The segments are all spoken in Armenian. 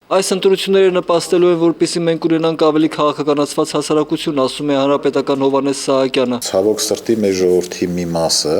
Այս ընտրությունները նպաստելու են, որպեսզի մենք ունենանք ավելի քաղաքականացված հասարակություն, ասում է հանրապետական Հովհաննես Սահակյանը։ Ցավոք սրտի մեր ժողովրդի մի մասը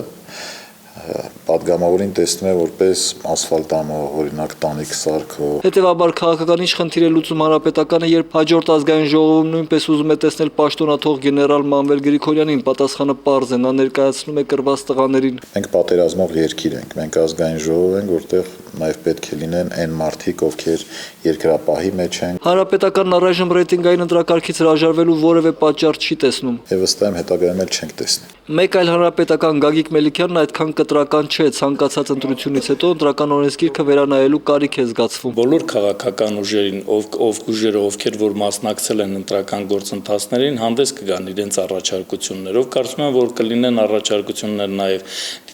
պատգամավորին տեսնում է որպես ասֆալտամող, օրինակ տանիք սարքող։ Հետևաբար քաղաքական ինչ խնդիր է լուծում հանրապետականը, երբ հաջորդ ազգային ժողովում նույնպես ուզում է տեսնել պաշտոնաթող գեներալ Մանվել Գրիգորյանին, պատասխանը պարզ է, նա ներկայացնում է կռված տղաներին։ Մենք պատերազմող երկիր ենք, մենք ազգային ժողով ենք, որտեղ նաև պետք է լինեն այն մարդիկ, ովքեր երկրապահի մեջ են։ Հանրապետականն առայժմ ռեյտինգային ընտրակարգից հրաժարվելու որևէ պատճառ չի տեսնում։ Եվ վստահ եմ հետագայում էլ չենք տեսնի։ Մեկ այլ հանրապետական Գագիկ Մելիքյանն այդքան կտրական չէ, ցանկացած ընտրությունից հետո ընտրական օրենսգիրքը վերանայելու կարիք է զգացվում։ Բոլոր քաղաքական ուժերին, ովքեր որ մասնակցել են ընտրական գործընթացներին, հանդես կգան իրենց առաջարկություններով, կարծում եմ, որ կլինեն առաջարկություններ նաև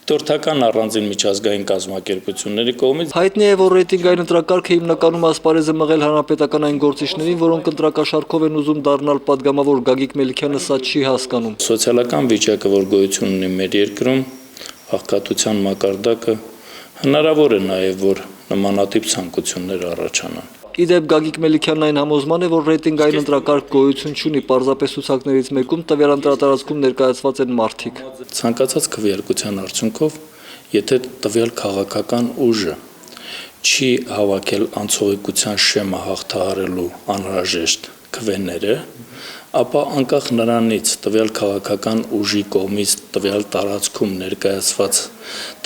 դիտորդական առանձին միջազգային կազմակերպությունների կողմից։ Հայտնի է, որ ռեյտինգային ընտրակարգը հիմնականում ասպարեզ է մղել հանրապետական այն գործիչներին, որոնք ընտրակաշառքով են ուզում դառնալ պատգամավոր։ Գագիկ Մելիքյանը սա չի հասկանում։ Սոցիալական վիճակը, որ գոյություն ունի մեր երկրում, աղքատության մակարդակը, հնարավոր է նաև, որ նմանատիպ ցանկություններ առաջանան։ Իդեպ Գագիկ Մելիքյանն այն համոզման է, որ ռեյտինգային ընտրակարգ գոյություն չունի, պարզապես ցուցակներից մեկում տվյալ ընտրատարածքում ներկայացված են մարդիկ։ Ցանկացած քվեարկության արդյունքով, եթե տվյալ քաղաքական ուժը չի հավաքել անցողիկության շեմը հաղթահարելու անհրաժեշտ քվեները, ապա անկախ նրանից տվյալ քաղաքական ուժի կողմից տվյալ տարածքում ներկայացված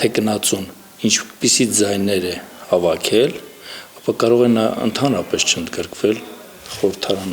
թեկնածուն ինչպիսի ձայներ է հավաքել, ապա կարող է նա ընդհանրապես չընդգրկվել խորհրդարան